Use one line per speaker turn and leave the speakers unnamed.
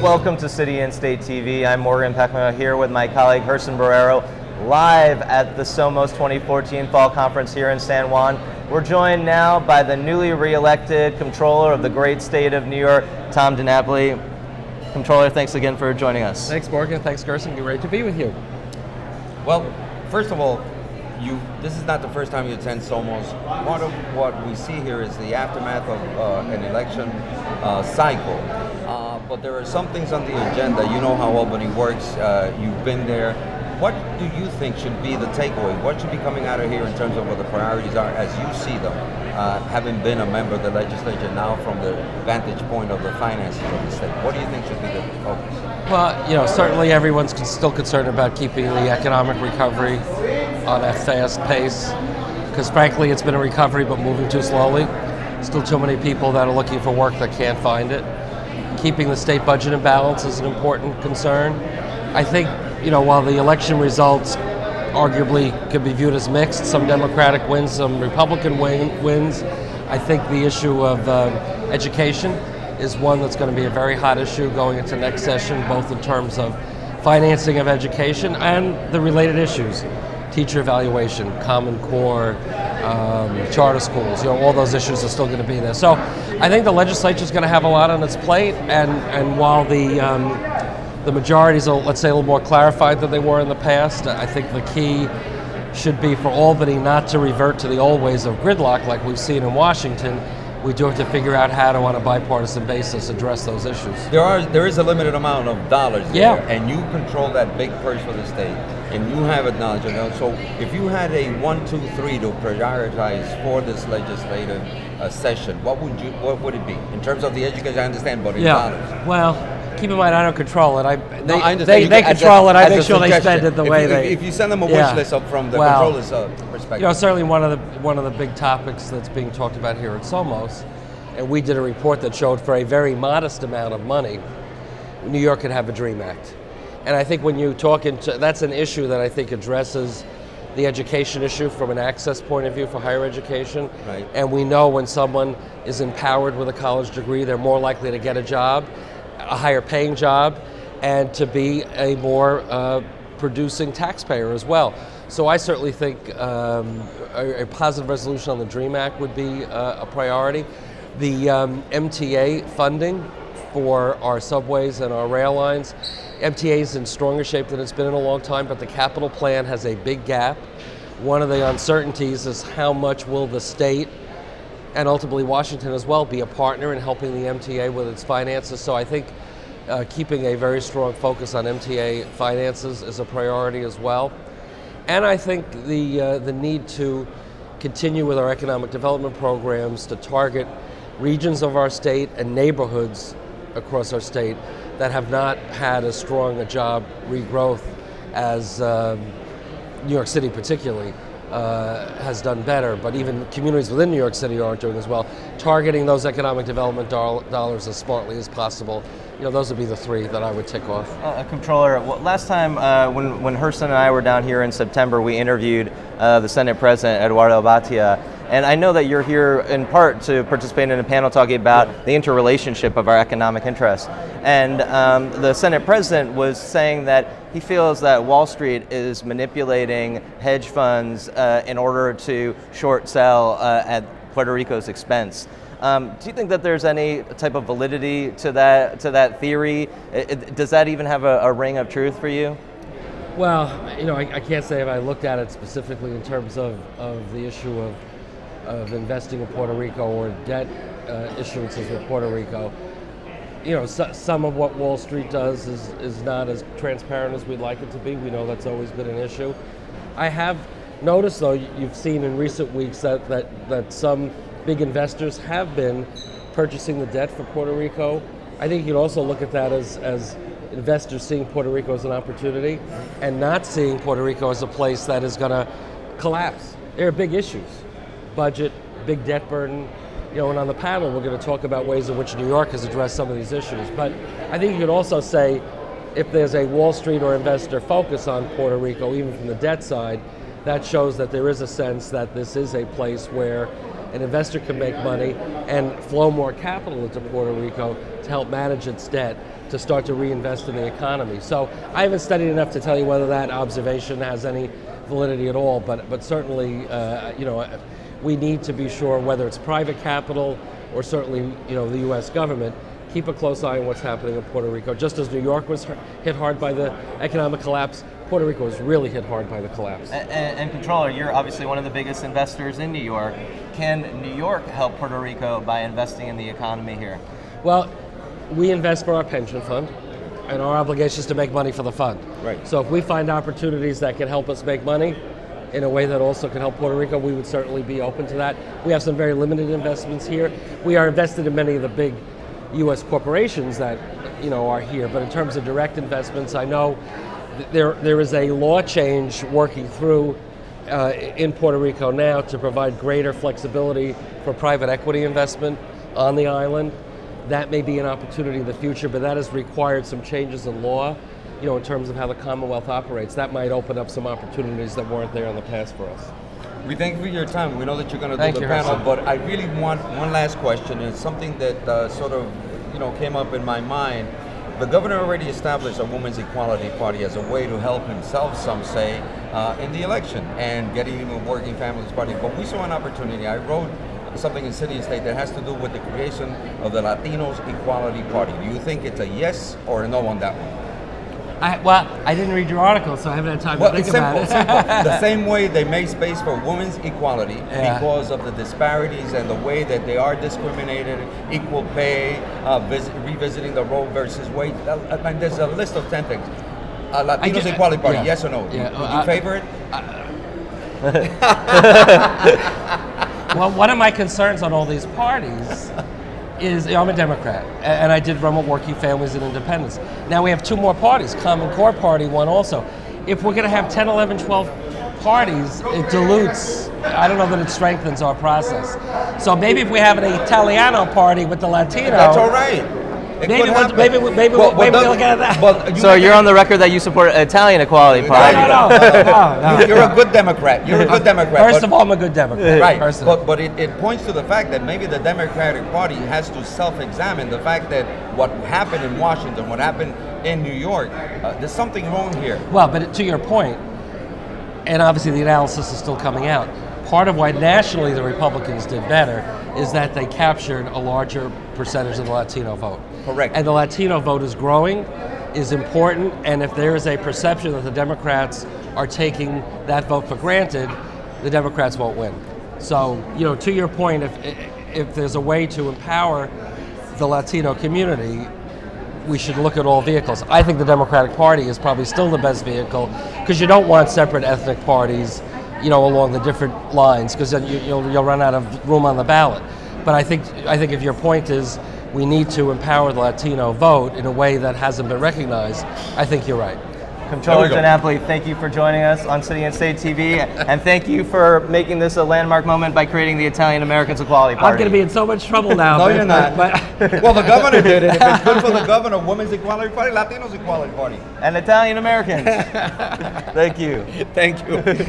welcome to City and State TV. I'm Morgan Pehme here with my colleague Gerson Borrero, live at the SOMOS 2014 Fall Conference here in San Juan. We're joined now by the newly re-elected Comptroller of the great state of New York, Tom DiNapoli. Comptroller, thanks again for joining us.
Thanks, Morgan. Thanks, Gerson. Great to be with you.
Well, first of all, this is not the first time you attend SOMOS. Part of what we see here is the aftermath of an election cycle. But there are some things on the agenda. You know how Albany works. You've been there. What do you think should be the takeaway? What should be coming out of here in terms of what the priorities are as you see them, having been a member of the legislature now from the vantage point of the finances of the state? What do you think should be the focus?
Well, certainly everyone's still concerned about keeping the economic recovery on a fast pace, because frankly it's been a recovery but moving too slowly. Still too many people that are looking for work that can't find it. Keeping the state budget in balance is an important concern. I think, while the election results arguably could be viewed as mixed, some Democratic wins, some Republican wins, I think the issue of education is one that's going to be a very hot issue going into next session, both in terms of financing of education and the related issues. Teacher evaluation, Common Core, charter schools, all those issues are still going to be there. So I think the legislature is going to have a lot on its plate, and while the majorities are, let's say, a little more clarified than they were in the past, I think the key should be for Albany not to revert to the old ways of gridlock like we've seen in Washington. We do have to figure out how to, on a bipartisan basis, address those issues.
There is a limited amount of dollars
there,
and you control that big purse for the state, and you have it knowledge. So if you had a 1, 2, 3 to prioritize for this legislative session, what would it be in terms of the education? I understand, but in dollars.
Well, keep in mind, I don't control it.
They
control it. I make sure they spend it the way they.
If you send them a wish list up from the controller's perspective.
Certainly one of the big topics that's being talked about here at SOMOS, and we did a report that showed for a very modest amount of money, New York could have a DREAM Act. And I think when you talk into, that's an issue that I think addresses the education issue from an access point of view for higher education.
Right.
And we know when someone is empowered with a college degree, they're more likely to get a job, a higher paying job, and to be a more producing taxpayer as well. So I certainly think a positive resolution on the DREAM Act would be a priority. The MTA funding for our subways and our rail lines, MTA is in stronger shape than it's been in a long time, but the capital plan has a big gap. One of the uncertainties is how much will the state and ultimately Washington as well be a partner in helping the MTA with its finances. So I think keeping a very strong focus on MTA finances is a priority as well. And I think the need to continue with our economic development programs to target regions of our state and neighborhoods across our state that have not had as strong a job regrowth as New York City particularly has done better, but even communities within New York City aren't doing as well. Targeting those economic development dollars as smartly as possible, those would be the three that I would tick off.
Comptroller, last time when Gerson and I were down here in September, we interviewed the Senate President, Eduardo Batia, and I know that you're here in part to participate in a panel talking about the interrelationship of our economic interests. And the Senate President was saying that he feels that Wall Street is manipulating hedge funds in order to short sell at Puerto Rico's expense. Do you think that there's any type of validity to that theory? Does that even have a ring of truth for you?
Well, I can't say if I looked at it specifically in terms of the issue of investing in Puerto Rico or debt issuances with Puerto Rico. Some of what Wall Street does is not as transparent as we'd like it to be. We know that's always been an issue. I have noticed, though, you've seen in recent weeks that some big investors have been purchasing the debt for Puerto Rico. I think you can also look at that as investors seeing Puerto Rico as an opportunity and not seeing Puerto Rico as a place that is going to collapse. There are big issues. Budget, big debt burden. And on the panel we're going to talk about ways in which New York has addressed some of these issues. But I think you could also say if there's a Wall Street or investor focus on Puerto Rico, even from the debt side, that shows that there is a sense that this is a place where an investor can make money and flow more capital into Puerto Rico to help manage its debt to start to reinvest in the economy. So I haven't studied enough to tell you whether that observation has any validity at all, but certainly, you know, we need to be sure, whether it's private capital or certainly, you know, the U.S. government, keep a close eye on what's happening in Puerto Rico. Just as New York was hit hard by the economic collapse, Puerto Rico was really hit hard by the collapse.
And Comptroller, you're obviously one of the biggest investors in New York. Can New York help Puerto Rico by investing in the economy here?
Well, we invest for our pension fund, and our obligation is to make money for the fund.
Right.
So if we find opportunities that can help us make money in a way that also can help Puerto Rico, we would certainly be open to that. We have some very limited investments here. We are invested in many of the big U.S. corporations that, you know, are here, but in terms of direct investments, I know there is a law change working through in Puerto Rico now to provide greater flexibility for private equity investment on the island. That may be an opportunity in the future, but that has required some changes in law, you know, in terms of how the Commonwealth operates. That might open up some opportunities that weren't there in the past for us.
We thank you for your time. We know that you're going to
Thank
do the
you,
panel,
Gerson.
but I really want one last question. It's something that sort of, you know, came up in my mind. The governor already established a Women's Equality Party as a way to help himself, some say, in the election and getting a Working Families Party. But we saw an opportunity. I wrote something in City and State that has to do with the creation of the Latinos Equality Party. Do you think it's a yes or a no on that one?
Well, I didn't read your article, so I haven't had time to think about it.
Simple. The same way they made space for women's equality because of the disparities and the way that they are discriminated, equal pay, revisiting the Roe versus Wade. There's a list of 10 things. Latinos Equality Party, yes or no? Would you favor it?
Well, one of my concerns on all these parties is, I'm a Democrat, and I did run with Working Families and Independents. Now we have two more parties. Common Core Party won also. If we're going to have 10, 11, 12 parties, it dilutes. I don't know that it strengthens our process. So maybe if we have an Italiano party with the Latino,
that's all right.
Maybe we'll get that.
So you're on the record that you support Italian Equality Party.
No.
You're a good Democrat. You're a good Democrat.
First of all, I'm a good Democrat.
Right.
Personally.
But it points to the fact that maybe the Democratic Party has to self-examine the fact that what happened in Washington, what happened in New York, there's something wrong here.
Well, but to your point, and obviously the analysis is still coming out, part of why nationally the Republicans did better is that they captured a larger percentage of the Latino vote.
Correct.
And the Latino vote is growing, is important, and if there is a perception that the Democrats are taking that vote for granted, the Democrats won't win. So, you know, to your point, if there's a way to empower the Latino community, we should look at all vehicles. I think the Democratic Party is probably still the best vehicle because you don't want separate ethnic parties, you know, along the different lines, because then you'll run out of room on the ballot. But I think if your point is we need to empower the Latino vote in a way that hasn't been recognized, I think you're right.
Comptroller DiNapoli, thank you for joining us on City and State TV, and thank you for making this a landmark moment by creating the Italian Americans Equality Party.
I'm going to be in so much trouble now.
No, you're not. Well, the governor did it. If it's good for the governor, Women's Equality Party, Latinos Equality Party.
And Italian Americans. Thank you.
Thank you.